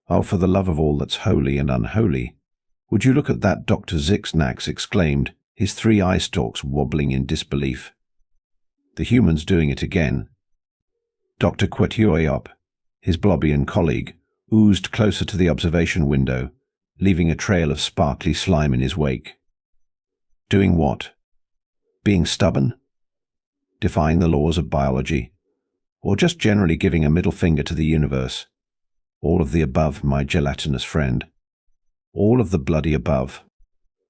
Oh, for the love of all that's holy and unholy, would you look at that, Dr. Zixnax exclaimed, his 3 eye stalks wobbling in disbelief. The human's doing it again. Dr. Quetuayop, his Blobbian colleague, oozed closer to the observation window, leaving a trail of sparkly slime in his wake. Doing what? Being stubborn? Defying the laws of biology? Or just generally giving a middle finger to the universe? All of the above, my gelatinous friend. All of the bloody above.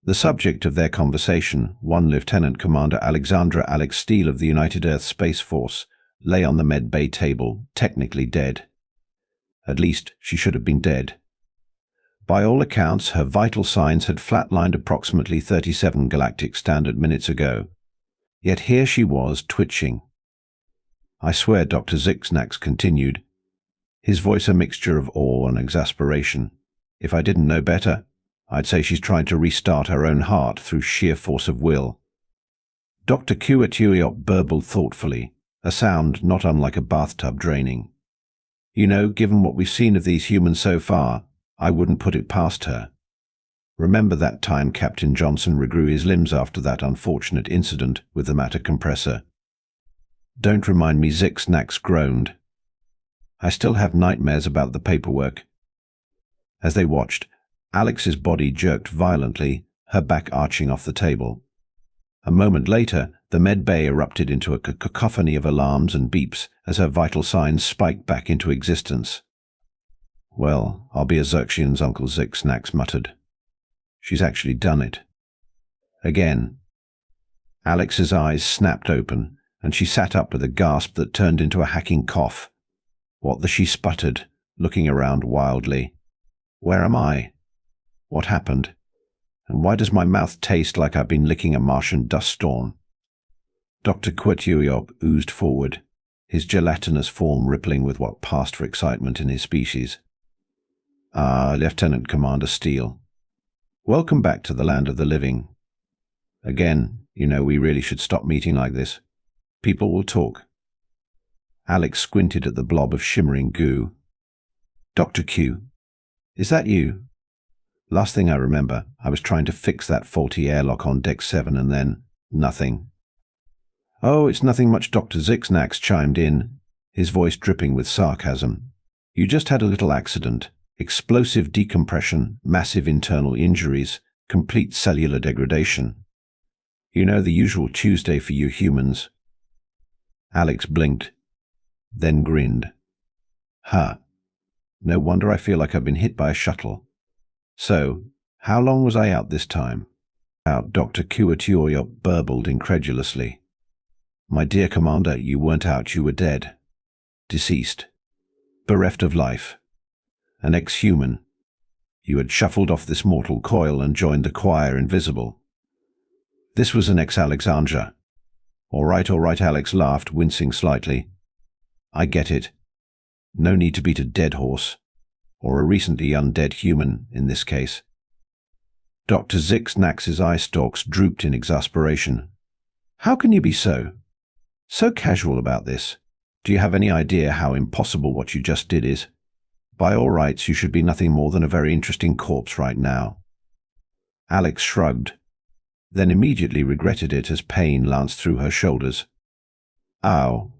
The subject of their conversation, one Lieutenant Commander Alexandra Alex Steele of the United Earth Space Force, lay on the med bay table, technically dead. At least, she should have been dead. By all accounts, her vital signs had flatlined approximately 37 galactic standard minutes ago. Yet here she was, twitching. I swear, Dr. Zixnax continued, his voice a mixture of awe and exasperation. If I didn't know better, I'd say she's trying to restart her own heart through sheer force of will. Dr. Quetuayop burbled thoughtfully, a sound not unlike a bathtub draining. You know, given what we've seen of these humans so far, I wouldn't put it past her. Remember that time Captain Johnson regrew his limbs after that unfortunate incident with the matter compressor? Don't remind me, Zixnax groaned. I still have nightmares about the paperwork. As they watched, Alex's body jerked violently, her back arching off the table. A moment later, the med bay erupted into a cacophony of alarms and beeps as her vital signs spiked back into existence. Well, I'll be a Xerxian's Uncle Zixnax muttered. She's actually done it. Again. Alex's eyes snapped open, and she sat up with a gasp that turned into a hacking cough. What the she sputtered, looking around wildly. Where am I? What happened? And why does my mouth taste like I've been licking a Martian dust storm? Dr. Quetuayop oozed forward, his gelatinous form rippling with what passed for excitement in his species. Ah, Lieutenant Commander Steele. Welcome back to the land of the living. Again, you know, we really should stop meeting like this. People will talk. Alex squinted at the blob of shimmering goo. Dr. Q, is that you? Last thing I remember, I was trying to fix that faulty airlock on Deck 7 and then nothing. Oh, it's nothing much, Dr. Zixnax chimed in, his voice dripping with sarcasm. You just had a little accident. Explosive decompression, massive internal injuries, complete cellular degradation. You know, the usual Tuesday for you humans. Alex blinked, then grinned. Huh. No wonder I feel like I've been hit by a shuttle. So, how long was I out this time? Out, Dr. Quetuayop burbled incredulously. My dear Commander, you weren't out, you were dead. Deceased. Bereft of life. An ex-human. You had shuffled off this mortal coil and joined the choir invisible. This was an ex-Alexandra. All right, Alex laughed, wincing slightly. I get it. No need to beat a dead horse. Or a recently undead human, in this case. Dr. Zixnax's eye stalks drooped in exasperation. How can you be so casual about this? Do you have any idea how impossible what you just did is? By all rights, you should be nothing more than a very interesting corpse right now. Alex shrugged, then immediately regretted it as pain lanced through her shoulders. Ow.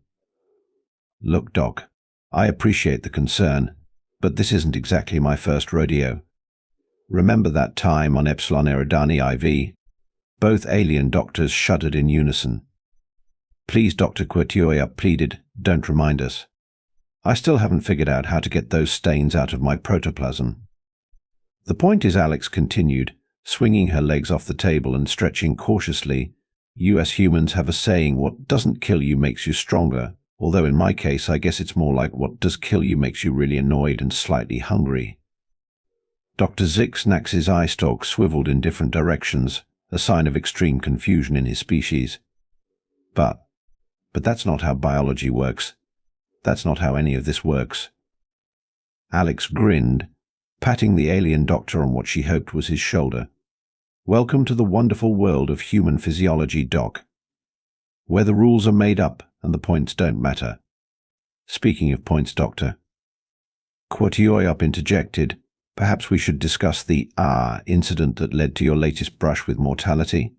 Look, Doc, I appreciate the concern, but this isn't exactly my first rodeo. Remember that time on Epsilon Eridani IV? Both alien doctors shuddered in unison. Please, Dr. Quetuayop pleaded, don't remind us. I still haven't figured out how to get those stains out of my protoplasm. The point is, Alex continued, swinging her legs off the table and stretching cautiously, US humans have a saying, what doesn't kill you makes you stronger, although in my case I guess it's more like what does kill you makes you really annoyed and slightly hungry. Dr. Zixnax's eye stalk swiveled in different directions, a sign of extreme confusion in his species. But that's not how biology works. That's not how any of this works. Alex grinned, patting the alien doctor on what she hoped was his shoulder. Welcome to the wonderful world of human physiology, Doc, where the rules are made up and the points don't matter. Speaking of points, Doctor. Quatioyop interjected, "Perhaps we should discuss the incident that led to your latest brush with mortality.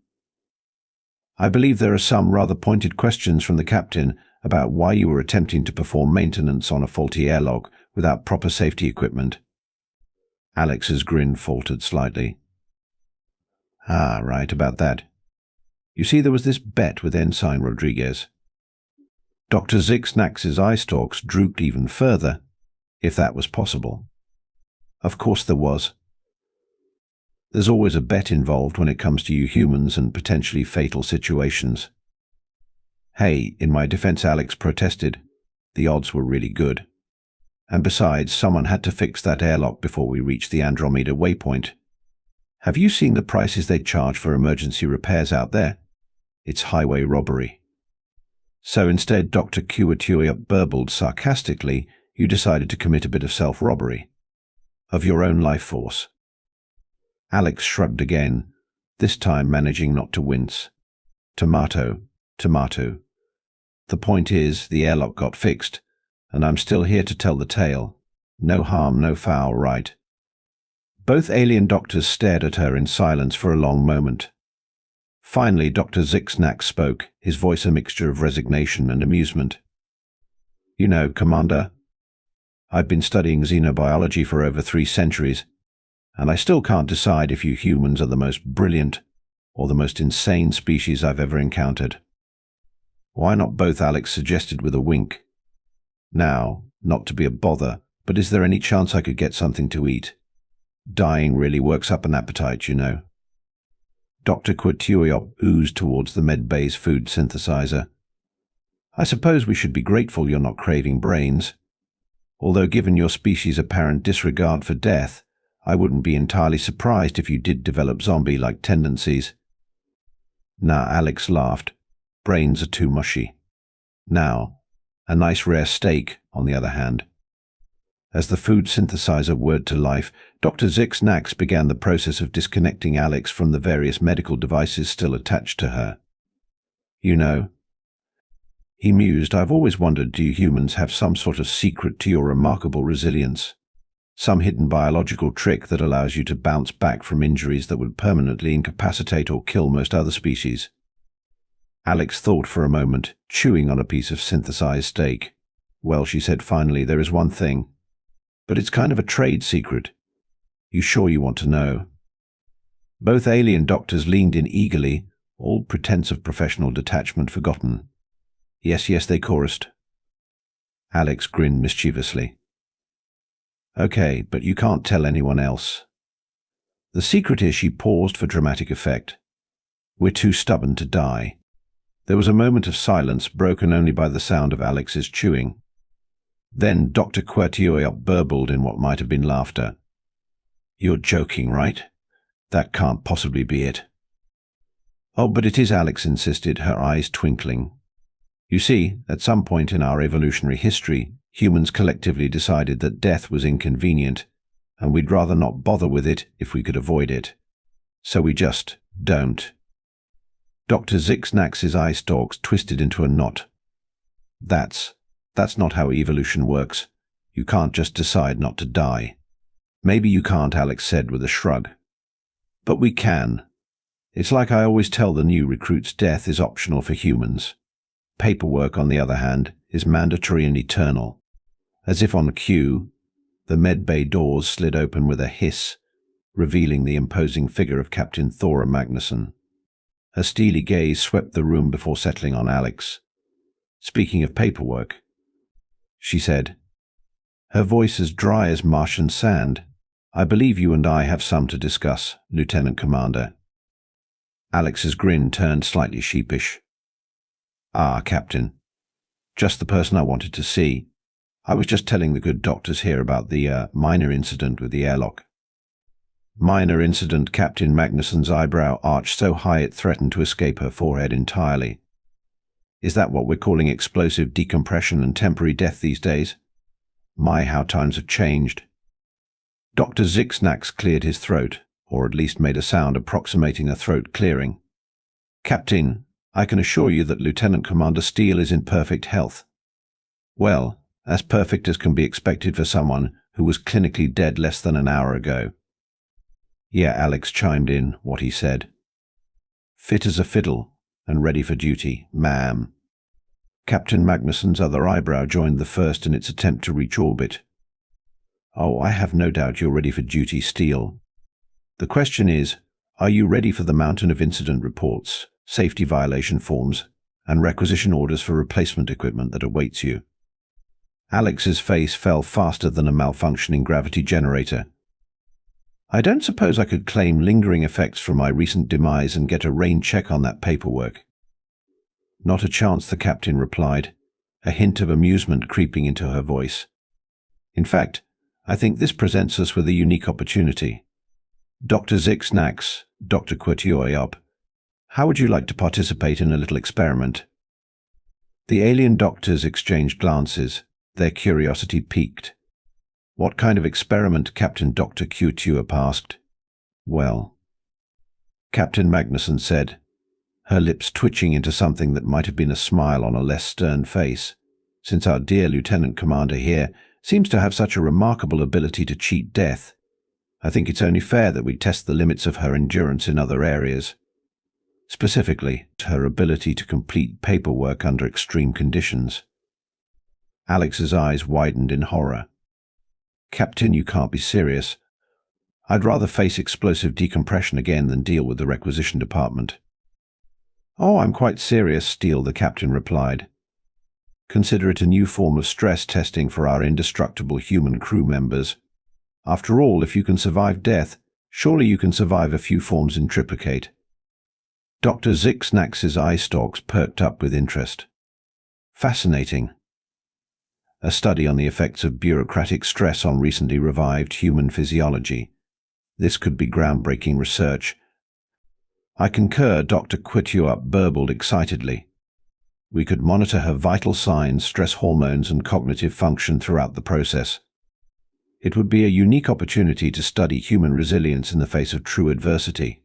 I believe there are some rather pointed questions from the captain about why you were attempting to perform maintenance on a faulty airlock without proper safety equipment." Alex's grin faltered slightly. Right, about that. You see, there was this bet with Ensign Rodriguez. Dr. Zixnax's eye stalks drooped even further, if that was possible. Of course there was. There's always a bet involved when it comes to you humans and potentially fatal situations. Hey, in my defense, Alex protested. The odds were really good. And besides, someone had to fix that airlock before we reached the Andromeda waypoint. Have you seen the prices they charge for emergency repairs out there? It's highway robbery. So instead, Dr. Quatioyop burbled sarcastically, you decided to commit a bit of self-robbery. Of your own life force. Alex shrugged again, this time managing not to wince. Tomato, tomato. The point is, the airlock got fixed, and I'm still here to tell the tale. No harm, no foul, right? Both alien doctors stared at her in silence for a long moment. Finally, Dr. Zixnax spoke, his voice a mixture of resignation and amusement. You know, Commander, I've been studying xenobiology for over 3 centuries, and I still can't decide if you humans are the most brilliant or the most insane species I've ever encountered. Why not both? Alex suggested with a wink. Now, not to be a bother, but is there any chance I could get something to eat? Dying really works up an appetite, you know. Dr. Quatioyop oozed towards the medbay's food synthesizer. I suppose we should be grateful you're not craving brains. Although given your species' apparent disregard for death, I wouldn't be entirely surprised if you did develop zombie-like tendencies. Nah, Alex laughed. Brains are too mushy. Now, a nice rare steak, on the other hand. As the food synthesizer whirred to life, Dr. Zixnax began the process of disconnecting Alex from the various medical devices still attached to her. You know, he mused, I've always wondered, do you humans have some sort of secret to your remarkable resilience? Some hidden biological trick that allows you to bounce back from injuries that would permanently incapacitate or kill most other species? Alex thought for a moment, chewing on a piece of synthesized steak. Well, she said finally, there is one thing. But it's kind of a trade secret. You sure you want to know? Both alien doctors leaned in eagerly, all pretense of professional detachment forgotten. Yes, yes, they chorused. Alex grinned mischievously. Okay, but you can't tell anyone else. The secret is, she paused for dramatic effect. We're too stubborn to die. There was a moment of silence, broken only by the sound of Alex's chewing. Then Dr. Quatioyop burbled in what might have been laughter. You're joking, right? That can't possibly be it. Oh, but it is, Alex insisted, her eyes twinkling. You see, at some point in our evolutionary history, humans collectively decided that death was inconvenient, and we'd rather not bother with it if we could avoid it. So we just don't. Dr. Zixnax's eye stalks twisted into a knot. That's not how evolution works. You can't just decide not to die. Maybe you can't, Alex said with a shrug. But we can. It's like I always tell the new recruits, death is optional for humans. Paperwork, on the other hand, is mandatory and eternal. As if on cue, the medbay doors slid open with a hiss, revealing the imposing figure of Captain Thora Magnusson. Her steely gaze swept the room before settling on Alex. Speaking of paperwork, she said, her voice as dry as Martian sand, I believe you and I have some to discuss, Lieutenant Commander. Alex's grin turned slightly sheepish. Captain. Just the person I wanted to see. I was just telling the good doctors here about the minor incident with the airlock. Minor incident? Captain Magnusson's eyebrow arched so high it threatened to escape her forehead entirely. Is that what we're calling explosive decompression and temporary death these days? My, how times have changed. Dr. Zixnax cleared his throat, or at least made a sound approximating a throat clearing. Captain, I can assure you that Lieutenant Commander Steele is in perfect health. Well, as perfect as can be expected for someone who was clinically dead less than an hour ago. Yeah, Alex chimed in what he said. Fit as a fiddle and ready for duty, ma'am. Captain Magnuson's other eyebrow joined the first in its attempt to reach orbit. Oh, I have no doubt you're ready for duty, Steele. The question is, are you ready for the mountain of incident reports, safety violation forms, and requisition orders for replacement equipment that awaits you? Alex's face fell faster than a malfunctioning gravity generator. I don't suppose I could claim lingering effects from my recent demise and get a rain check on that paperwork. Not a chance, the captain replied, a hint of amusement creeping into her voice. In fact, I think this presents us with a unique opportunity. Dr. Zixnax, Dr. Quetioyop, how would you like to participate in a little experiment? The alien doctors exchanged glances, their curiosity piqued. What kind of experiment? Captain Dr. Quetioyop asked. Well, Captain Magnuson said, her lips twitching into something that might have been a smile on a less stern face, since our dear Lieutenant Commander here seems to have such a remarkable ability to cheat death. I think it's only fair that we test the limits of her endurance in other areas. Specifically, her ability to complete paperwork under extreme conditions. Alex's eyes widened in horror. Captain, you can't be serious. I'd rather face explosive decompression again than deal with the requisition department. Oh, I'm quite serious, Steele, the captain replied. Consider it a new form of stress testing for our indestructible human crew members. After all, if you can survive death, surely you can survive a few forms in triplicate. Dr. Zixnax's eye stalks perked up with interest. Fascinating. A study on the effects of bureaucratic stress on recently revived human physiology. This could be groundbreaking research. I concur, Dr. Quetioyop burbled excitedly. We could monitor her vital signs, stress hormones, and cognitive function throughout the process. It would be a unique opportunity to study human resilience in the face of true adversity.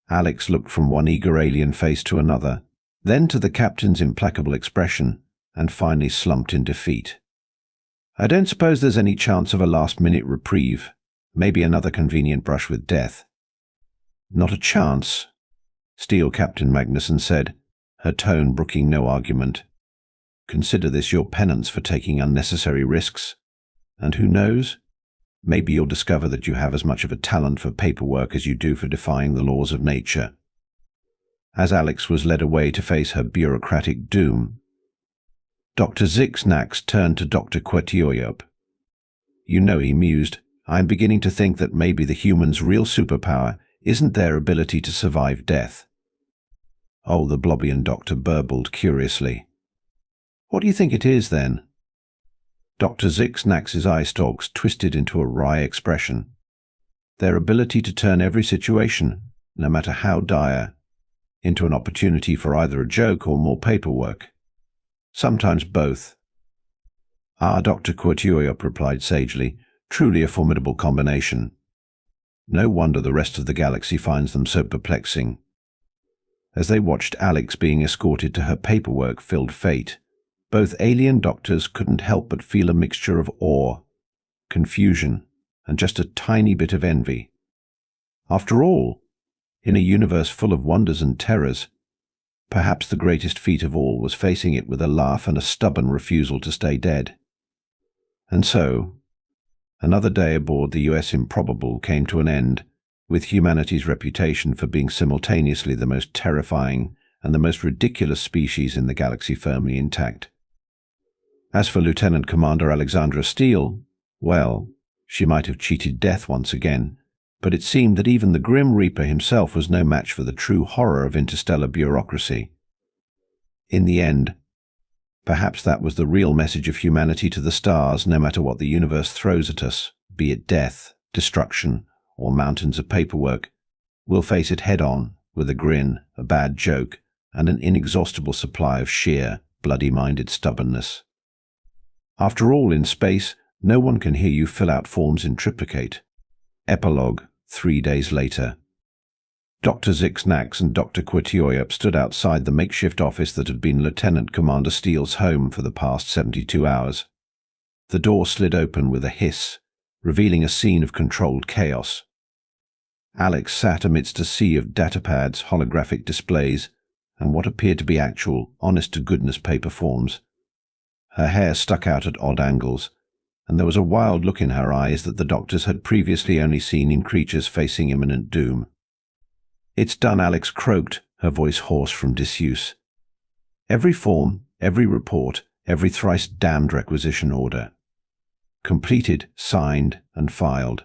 Alex looked from one eager alien face to another, then to the captain's implacable expression, and finally slumped in defeat. I don't suppose there's any chance of a last-minute reprieve, maybe another convenient brush with death. Not a chance, Steele, Captain Magnuson said, her tone brooking no argument. Consider this your penance for taking unnecessary risks. And who knows? Maybe you'll discover that you have as much of a talent for paperwork as you do for defying the laws of nature. As Alex was led away to face her bureaucratic doom, Dr. Zixnax turned to Dr. Quetioyop. You know, he mused, I'm beginning to think that maybe the humans' real superpower isn't their ability to survive death. Oh, the Blobbian doctor burbled curiously. What do you think it is, then? Dr. Zixnax's eye stalks twisted into a wry expression. Their ability to turn every situation, no matter how dire, into an opportunity for either a joke or more paperwork. Sometimes both. Ah, Dr. Quetioyop replied sagely, truly a formidable combination. No wonder the rest of the galaxy finds them so perplexing. As they watched Alex being escorted to her paperwork-filled fate, both alien doctors couldn't help but feel a mixture of awe, confusion, and just a tiny bit of envy. After all, in a universe full of wonders and terrors, perhaps the greatest feat of all was facing it with a laugh and a stubborn refusal to stay dead. And so, another day aboard the US Improbable came to an end, with humanity's reputation for being simultaneously the most terrifying and the most ridiculous species in the galaxy firmly intact. As for Lieutenant Commander Alexandra Steele, well, she might have cheated death once again, but it seemed that even the Grim Reaper himself was no match for the true horror of interstellar bureaucracy. In the end, perhaps that was the real message of humanity to the stars, no matter what the universe throws at us, be it death, destruction, or mountains of paperwork. We'll face it head-on, with a grin, a bad joke, and an inexhaustible supply of sheer, bloody-minded stubbornness. After all, in space, no one can hear you fill out forms in triplicate. Epilogue, 3 days later. Dr. Zixnax and Dr. Quetioyop stood outside the makeshift office that had been Lieutenant Commander Steele's home for the past 72 hours. The door slid open with a hiss, revealing a scene of controlled chaos. Alex sat amidst a sea of datapads, holographic displays, and what appeared to be actual, honest-to-goodness paper forms. Her hair stuck out at odd angles, and there was a wild look in her eyes that the doctors had previously only seen in creatures facing imminent doom. "It's done," Alex croaked, her voice hoarse from disuse. "Every form, every report, every thrice-damned requisition order. Completed, signed, and filed."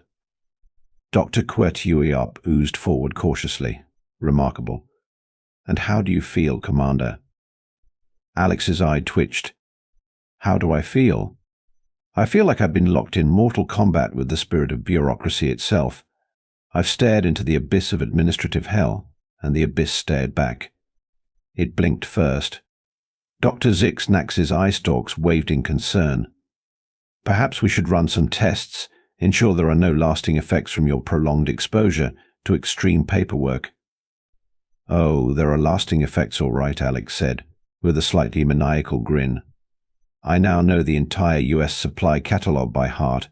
Dr. Quertiuiop oozed forward cautiously. "Remarkable. And how do you feel, Commander?" Alex's eye twitched. "How do I feel? I feel like I've been locked in mortal combat with the spirit of bureaucracy itself. I've stared into the abyss of administrative hell, and the abyss stared back. It blinked first." Dr. Zix-Nax's eye stalks waved in concern. "Perhaps we should run some tests, ensure there are no lasting effects from your prolonged exposure to extreme paperwork." "Oh, there are lasting effects all right," Alex said, with a slightly maniacal grin. "I now know the entire US supply catalog by heart.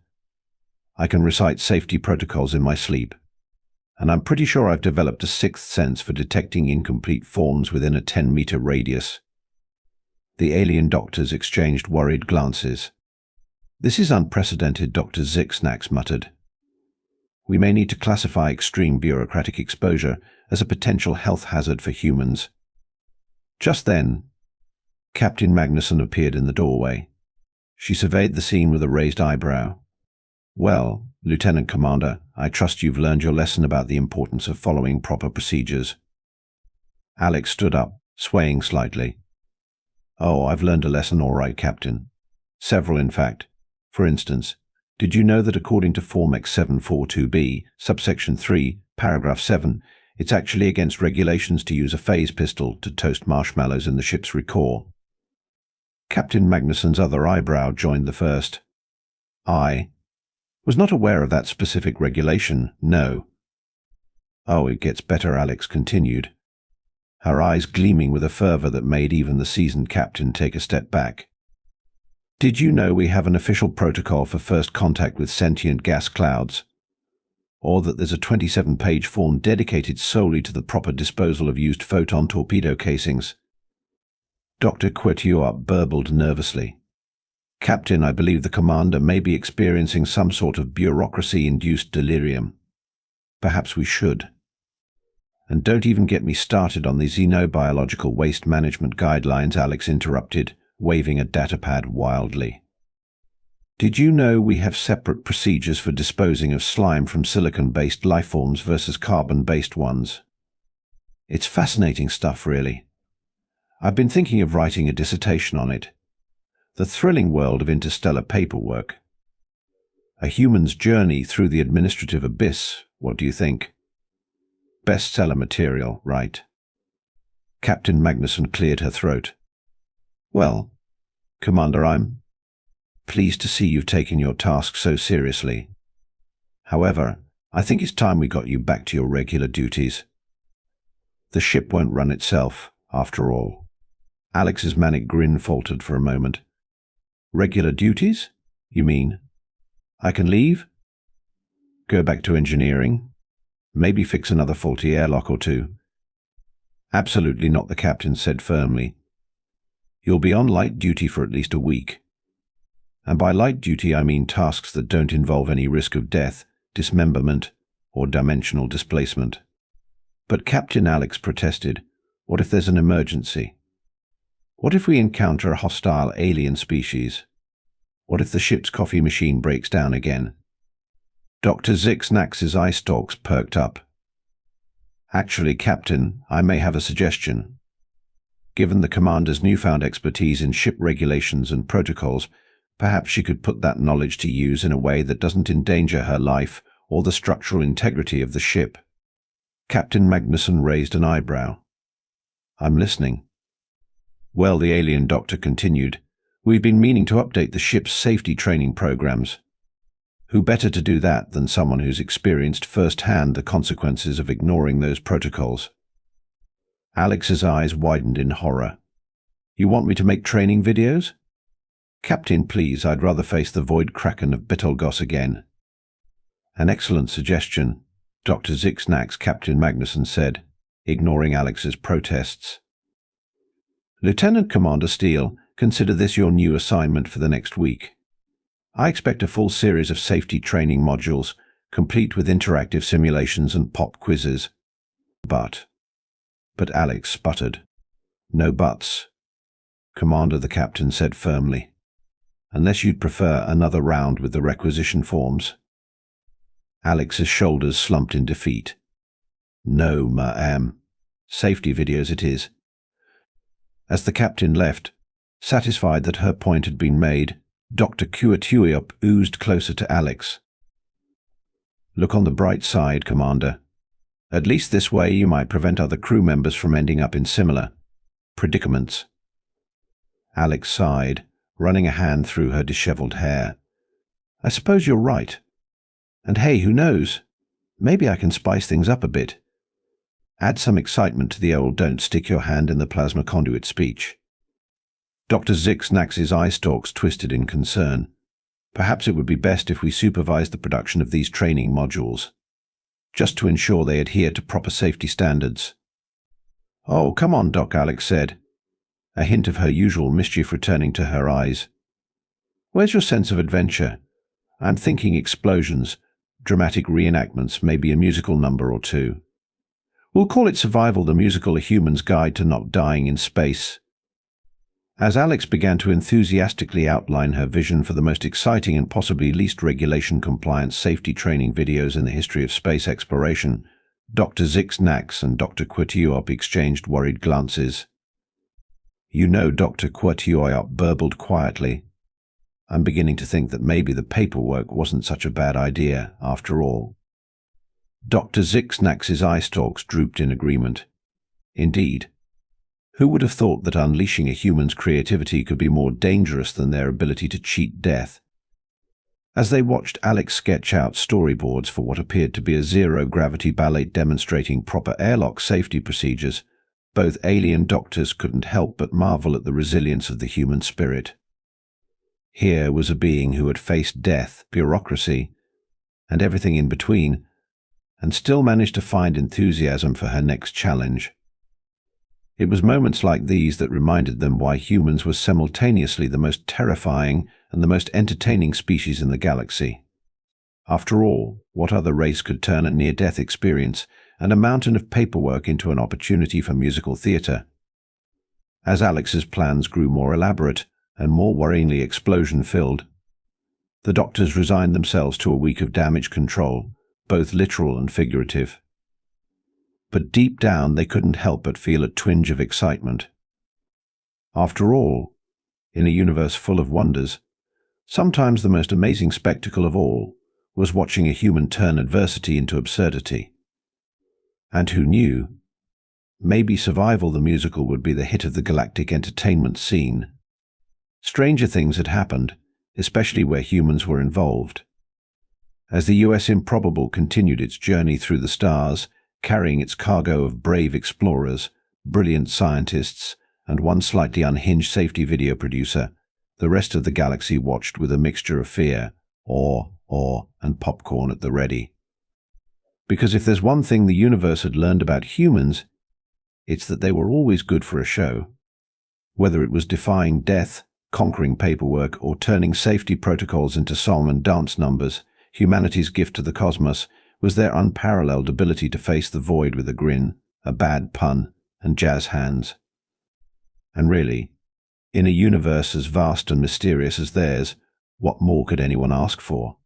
I can recite safety protocols in my sleep. And I'm pretty sure I've developed a sixth sense for detecting incomplete forms within a 10-meter radius." The alien doctors exchanged worried glances. "This is unprecedented," Dr. Zix-Nax muttered. "We may need to classify extreme bureaucratic exposure as a potential health hazard for humans." Just then, Captain Magnusson appeared in the doorway. She surveyed the scene with a raised eyebrow. "Well, Lieutenant Commander, I trust you've learned your lesson about the importance of following proper procedures." Alex stood up, swaying slightly. "Oh, I've learned a lesson all right, Captain. Several, in fact. For instance, did you know that according to Form X742B, subsection 3, paragraph 7, it's actually against regulations to use a phase pistol to toast marshmallows in the ship's recore?" Captain Magnusson's other eyebrow joined the first. "I was not aware of that specific regulation, no." "Oh, it gets better," Alex continued, her eyes gleaming with a fervor that made even the seasoned captain take a step back. "Did you know we have an official protocol for first contact with sentient gas clouds? Or that there's a 27-page form dedicated solely to the proper disposal of used photon torpedo casings?" Dr. Quertiuop burbled nervously. "Captain, I believe the commander may be experiencing some sort of bureaucracy-induced delirium. Perhaps we should. And don't even get me started on the xenobiological waste management guidelines," Alex interrupted, waving a datapad wildly. "Did you know we have separate procedures for disposing of slime from silicon-based lifeforms versus carbon-based ones? It's fascinating stuff, really. I've been thinking of writing a dissertation on it. The thrilling world of interstellar paperwork. A human's journey through the administrative abyss, what do you think? Bestseller material, right?" Captain Magnusson cleared her throat. "Well, Commander, I'm pleased to see you've taken your task so seriously. However, I think it's time we got you back to your regular duties. The ship won't run itself, after all." Alex's manic grin faltered for a moment. "Regular duties? You mean? I can leave? Go back to engineering? Maybe fix another faulty airlock or two?" "Absolutely not," the captain said firmly. "You'll be on light duty for at least a week. And by light duty I mean tasks that don't involve any risk of death, dismemberment, or dimensional displacement." "But Captain," Alex protested, "what if there's an emergency? What if we encounter a hostile alien species? What if the ship's coffee machine breaks down again?" Dr. Zix-Nax's eye stalks perked up. "Actually, Captain, I may have a suggestion. Given the commander's newfound expertise in ship regulations and protocols, perhaps she could put that knowledge to use in a way that doesn't endanger her life or the structural integrity of the ship." Captain Magnusson raised an eyebrow. "I'm listening." "Well," the alien doctor continued, "we've been meaning to update the ship's safety training programs. Who better to do that than someone who's experienced firsthand the consequences of ignoring those protocols?" Alex's eyes widened in horror. "You want me to make training videos?" "Captain, please, I'd rather face the void kraken of Betelgeuse again." "An excellent suggestion," Dr. Zixnax Captain Magnuson said, ignoring Alex's protests. "Lieutenant Commander Steele, consider this your new assignment for the next week. I expect a full series of safety training modules, complete with interactive simulations and pop quizzes." But Alex sputtered. "No buts, Commander," the captain said firmly. "Unless you'd prefer another round with the requisition forms." Alex's shoulders slumped in defeat. "No, ma'am. Safety videos it is." As the captain left, satisfied that her point had been made, Dr. Kuatuiop oozed closer to Alex. "Look on the bright side, Commander. At least this way you might prevent other crew members from ending up in similar predicaments." Alex sighed, running a hand through her disheveled hair. "I suppose you're right. And hey, who knows? Maybe I can spice things up a bit. Add some excitement to the old 'don't stick your hand in the plasma conduit' speech." Dr. Zixnax's eye stalks twisted in concern. "Perhaps it would be best if we supervised the production of these training modules, just to ensure they adhere to proper safety standards." "Oh, come on, Doc," Alex said, a hint of her usual mischief returning to her eyes. "Where's your sense of adventure? I'm thinking explosions, dramatic reenactments, maybe a musical number or two. We'll call it Survival, the Musical: A Human's Guide to Not Dying in Space." As Alex began to enthusiastically outline her vision for the most exciting and possibly least regulation-compliant safety training videos in the history of space exploration, Dr. Zixnax and Dr. Kuatuiop exchanged worried glances. "You know," Dr. Kuatuiop burbled quietly, "I'm beginning to think that maybe the paperwork wasn't such a bad idea, after all." Dr. Zixnax's eye stalks drooped in agreement. Indeed. Who would have thought that unleashing a human's creativity could be more dangerous than their ability to cheat death? As they watched Alex sketch out storyboards for what appeared to be a zero-gravity ballet demonstrating proper airlock safety procedures, both alien doctors couldn't help but marvel at the resilience of the human spirit. Here was a being who had faced death, bureaucracy, and everything in between, and still managed to find enthusiasm for her next challenge. It was moments like these that reminded them why humans were simultaneously the most terrifying and the most entertaining species in the galaxy. After all, what other race could turn a near-death experience and a mountain of paperwork into an opportunity for musical theatre? As Alex's plans grew more elaborate and more worryingly explosion-filled, the doctors resigned themselves to a week of damage control, both literal and figurative. But deep down they couldn't help but feel a twinge of excitement. After all, in a universe full of wonders, sometimes the most amazing spectacle of all was watching a human turn adversity into absurdity. And who knew? Maybe Survival the Musical would be the hit of the galactic entertainment scene. Stranger things had happened, especially where humans were involved. As the US Improbable continued its journey through the stars, carrying its cargo of brave explorers, brilliant scientists, and one slightly unhinged safety video producer, the rest of the galaxy watched with a mixture of fear, awe, and popcorn at the ready. Because if there's one thing the universe had learned about humans, it's that they were always good for a show. Whether it was defying death, conquering paperwork, or turning safety protocols into song and dance numbers, humanity's gift to the cosmos was their unparalleled ability to face the void with a grin, a bad pun, and jazz hands. And really, in a universe as vast and mysterious as theirs, what more could anyone ask for?